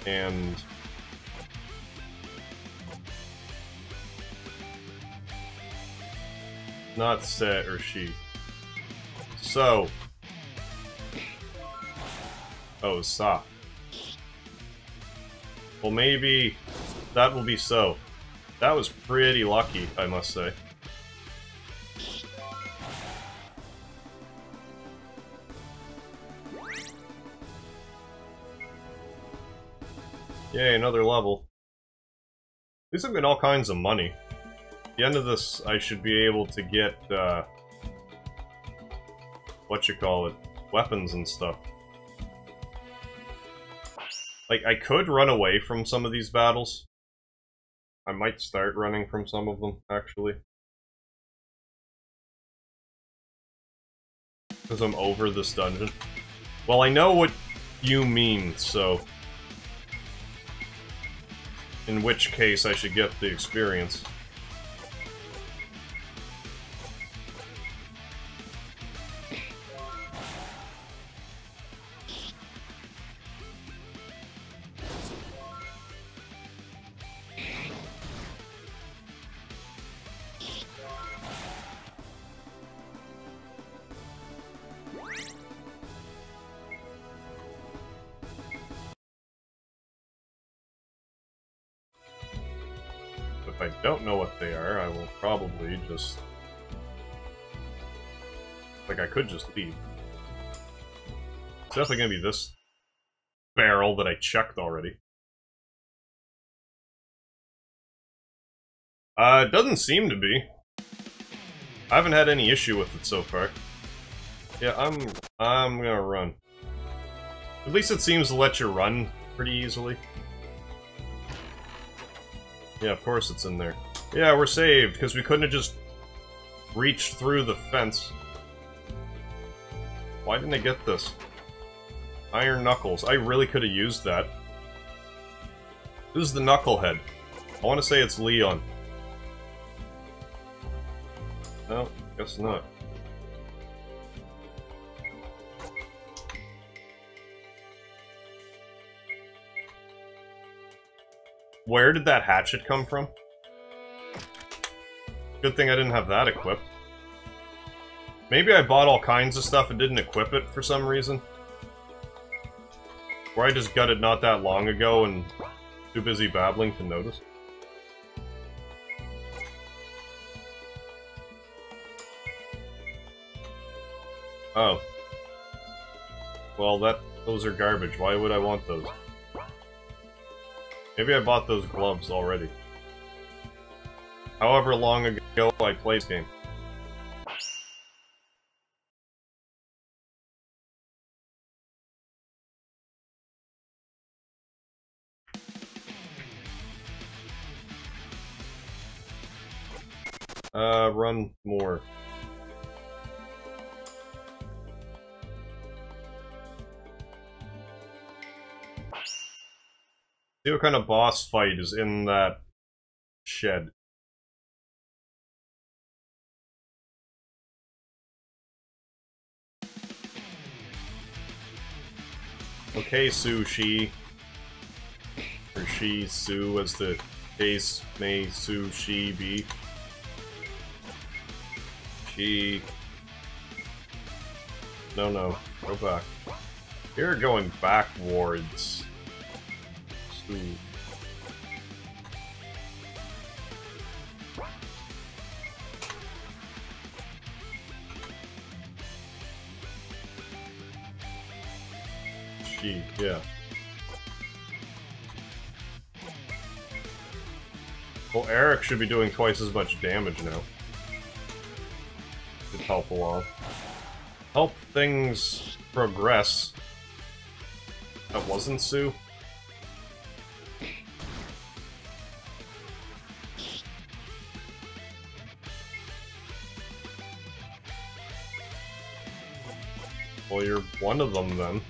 And not set or she. So. Oh, sa. Well, maybe that will be so. That was pretty lucky, I must say. Yay, another level. These have been all kinds of money. At the end of this, I should be able to get, weapons and stuff. Like, I could run away from some of these battles. I might start running from some of them, actually. Because I'm over this dungeon. Well, I know what you mean, so... in which case I should get the experience. If I don't know what they are, I will probably just... like, I could just leave. It's definitely gonna be this barrel that I checked already. It doesn't seem to be. I haven't had any issue with it so far. Yeah, I'm gonna run. At least it seems to let you run pretty easily. Yeah, of course it's in there. Yeah, we're saved, because we couldn't have just reached through the fence. Why didn't I get this? Iron Knuckles. I really could have used that. Who's the Knucklehead? I want to say it's Leon. No, guess not. Where did that hatchet come from? Good thing I didn't have that equipped. Maybe I bought all kinds of stuff and didn't equip it for some reason. Or I just got it not that long ago and too busy babbling to notice. Oh. Well, those are garbage. Why would I want those? Maybe I bought those gloves already. However long ago I played this game. Run more. See what kind of boss fight is in that shed. Okay, Sushi. Or she, Sue, as the case may Sushi be. She... No, go back. You're going backwards. Sue. She, yeah. Well, Eric should be doing twice as much damage now. Should help along. Help things progress. That wasn't Sue? Well, you're one of them then.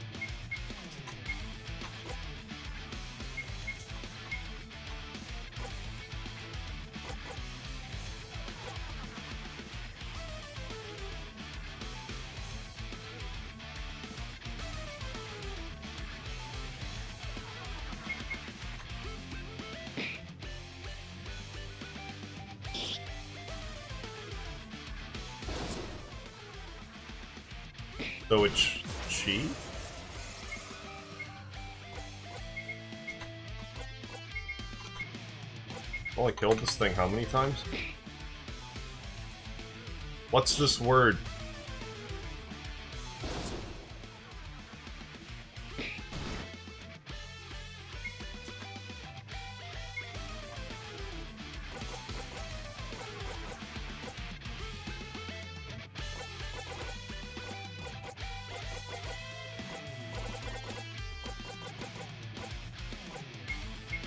So it's she? Well, I killed this thing how many times? What's this word?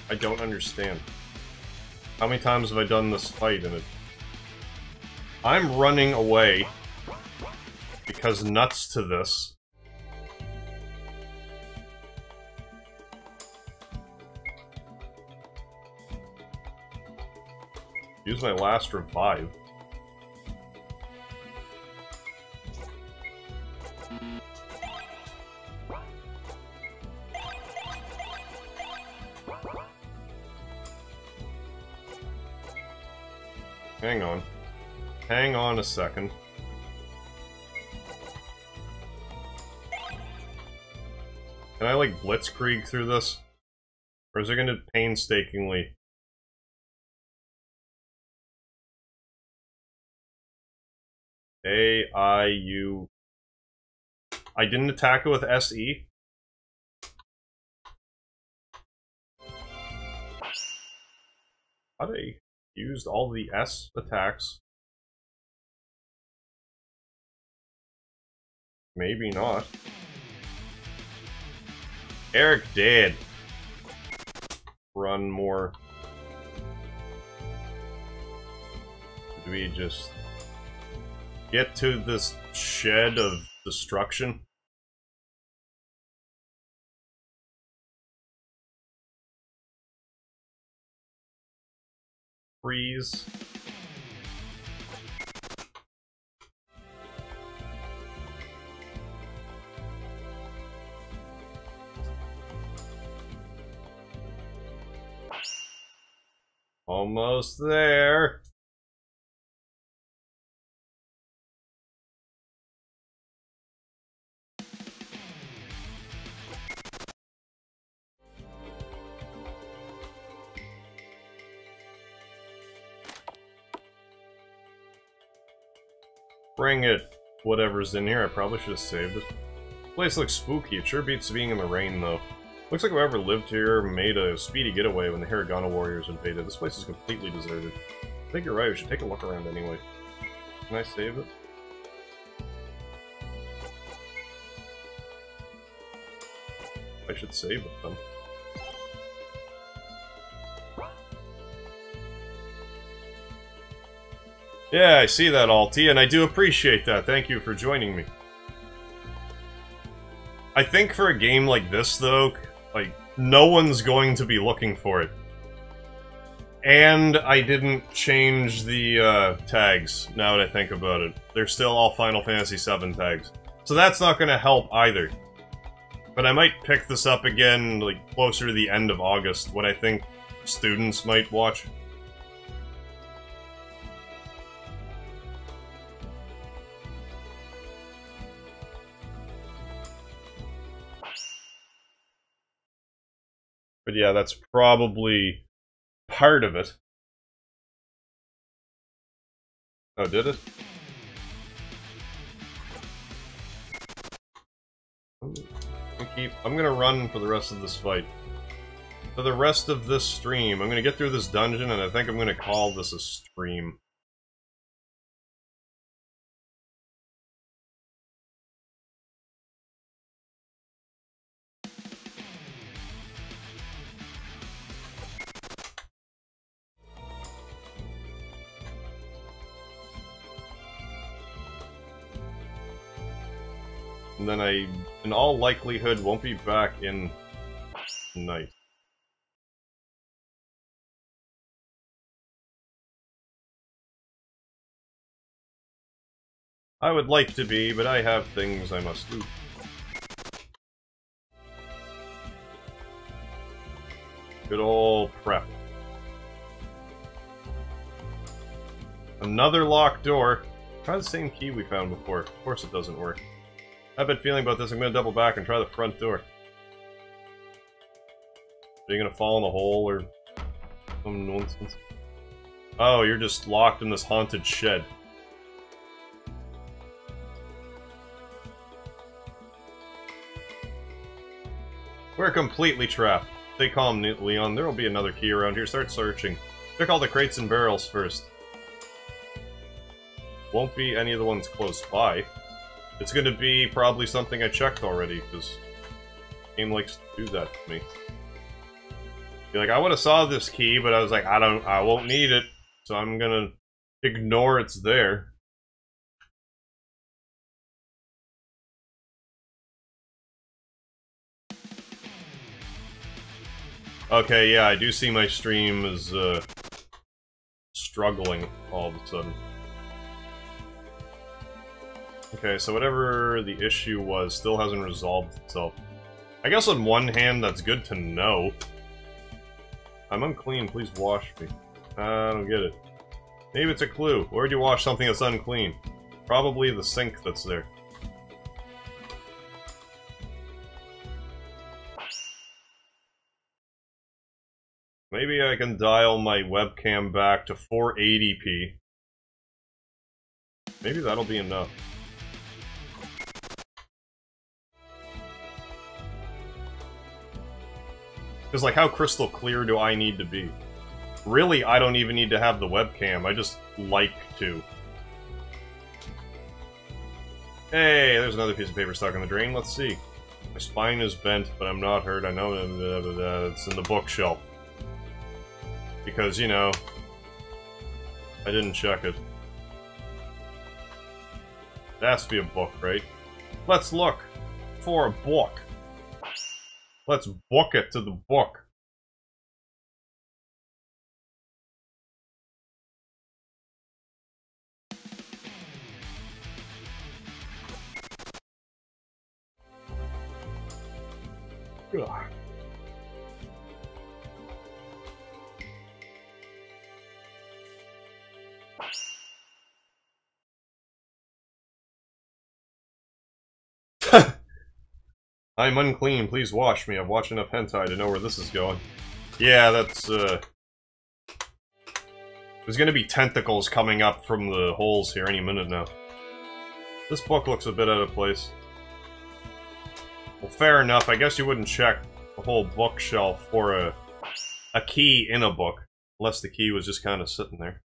I don't understand. How many times have I done this fight and it... I'm running away because nuts to this. Use my last revive. Hang on. Hang on a second. Can I, like, blitzkrieg through this? Or is it gonna painstakingly... A-I-U... I didn't attack it with S-E? How did I... Used all the S attacks. Maybe not. Eric dead. Run more. Do we just get to this shed of destruction? Freeze. Almost there. Bring it. Whatever's in here, I probably should have saved it. This place looks spooky. It sure beats being in the rain, though. Looks like whoever lived here made a speedy getaway when the Hiragana warriors invaded. This place is completely deserted. I think you're right, we should take a look around anyway. Can I save it? I should save it, then. Yeah, I see that, Alti, and I do appreciate that. Thank you for joining me. I think for a game like this, though, like, no one's going to be looking for it. And I didn't change the tags, now that I think about it. They're still all Final Fantasy VII tags. So that's not going to help either. But I might pick this up again, like, closer to the end of August, when I think students might watch. But yeah, that's probably part of it. Oh, did it? I'm gonna run for the rest of this fight. For the rest of this stream, I'm gonna get through this dungeon, and I think I'm gonna call this a stream. And then I, in all likelihood, won't be back in tonight. I would like to be, but I have things I must do. Good old prep. Another locked door. Try the same key we found before. Of course it doesn't work. I have a bad feeling about this. I'm gonna double back and try the front door. Are you gonna fall in a hole or some nonsense? Oh, you're just locked in this haunted shed. We're completely trapped. Stay calm, Leon. There will be another key around here. Start searching. Check all the crates and barrels first. Won't be any of the ones close by. It's gonna be probably something I checked already, because the game likes to do that to me. Be like, I would have saw this key, but I was like, I won't need it, so I'm gonna ignore it's there. Okay, yeah, I do see my stream is, struggling all of a sudden. Okay, so whatever the issue was still hasn't resolved itself. I guess on one hand, that's good to know. I'm unclean, please wash me. I don't get it. Maybe it's a clue. Where'd you wash something that's unclean? Probably the sink that's there. Maybe I can dial my webcam back to 480p. Maybe that'll be enough. Because, like, how crystal clear do I need to be? Really, I don't even need to have the webcam, I just like to. Hey, there's another piece of paper stuck in the drain, let's see. My spine is bent, but I'm not hurt, I know it's in the bookshelf. Because, you know, I didn't check it. It has to be a book, right? Let's look for a book. Let's book it to the book. Ugh. I'm unclean, please wash me. I've watched enough hentai to know where this is going. Yeah, that's, There's gonna be tentacles coming up from the holes here any minute now. This book looks a bit out of place. Well, fair enough. I guess you wouldn't check the whole bookshelf for a key in a book. Unless the key was just kind of sitting there.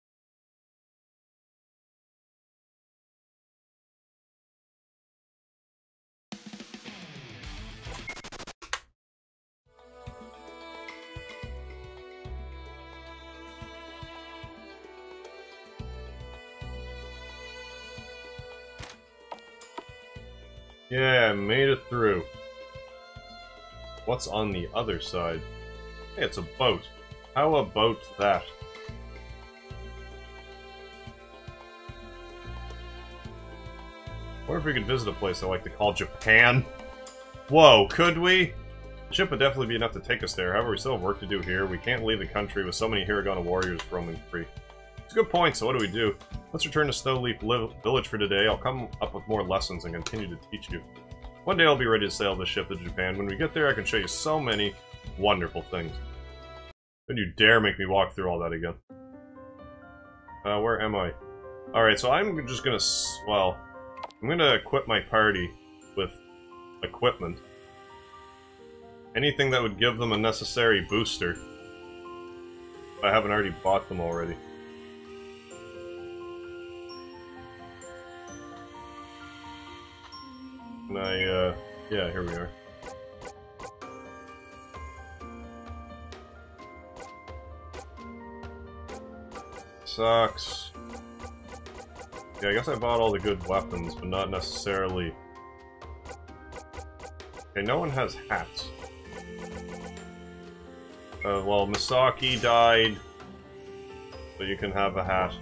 Yeah, I made it through. What's on the other side? Hey, it's a boat. How about that? I wonder if we could visit a place I like to call Japan. Whoa, could we? The ship would definitely be enough to take us there. However, we still have work to do here. We can't leave the country with so many Hiragana warriors roaming free. It's a good point, so what do we do? Let's return to Snowleaf Village for today. I'll come up with more lessons and continue to teach you. One day I'll be ready to sail this ship to Japan. When we get there, I can show you so many wonderful things. Don't you dare make me walk through all that again. Where am I? Alright, so I'm just gonna... well, I'm gonna equip my party with equipment. Anything that would give them a necessary booster. If I haven't already bought them already. And yeah, here we are. Sucks. Yeah, I guess I bought all the good weapons, but not necessarily... Okay, no one has hats. Well, Misaki died, so you can have a hat.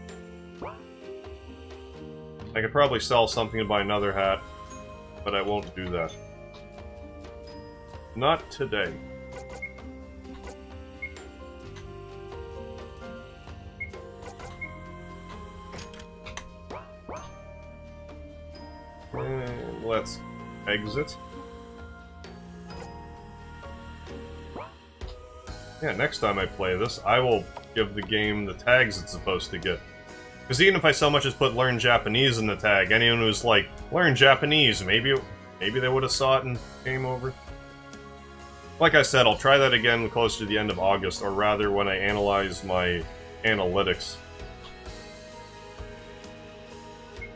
I could probably sell something and buy another hat, but I won't do that. Not today. And let's exit. Yeah, next time I play this, I will give the game the tags it's supposed to get. Because even if I so much as put Learn Japanese in the tag, anyone who's like, Learn Japanese, maybe they would have saw it and came over. Like I said, I'll try that again close to the end of August, or rather when I analyze my analytics.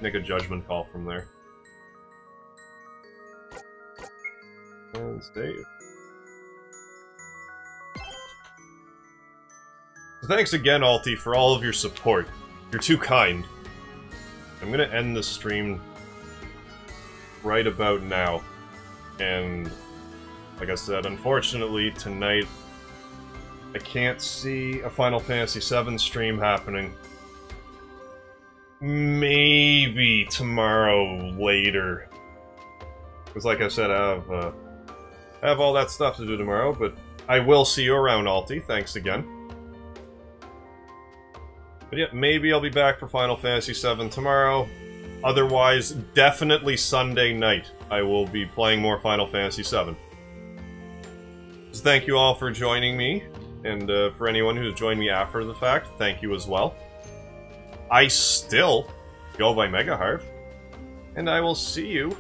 Make a judgment call from there. And save. thanks again, Alti, for all of your support. You're too kind. I'm gonna end the stream right about now. And, like I said, unfortunately, tonight, I can't see a Final Fantasy VII stream happening. Maybe tomorrow later. Because, like I said, I have all that stuff to do tomorrow, but I will see you around, Alti. Thanks again. But yeah, maybe I'll be back for Final Fantasy VII tomorrow. Otherwise, definitely Sunday night, I will be playing more Final Fantasy VII. So thank you all for joining me, and for anyone who's joined me after the fact, thank you as well. I still go by MegaHarv, and I will see you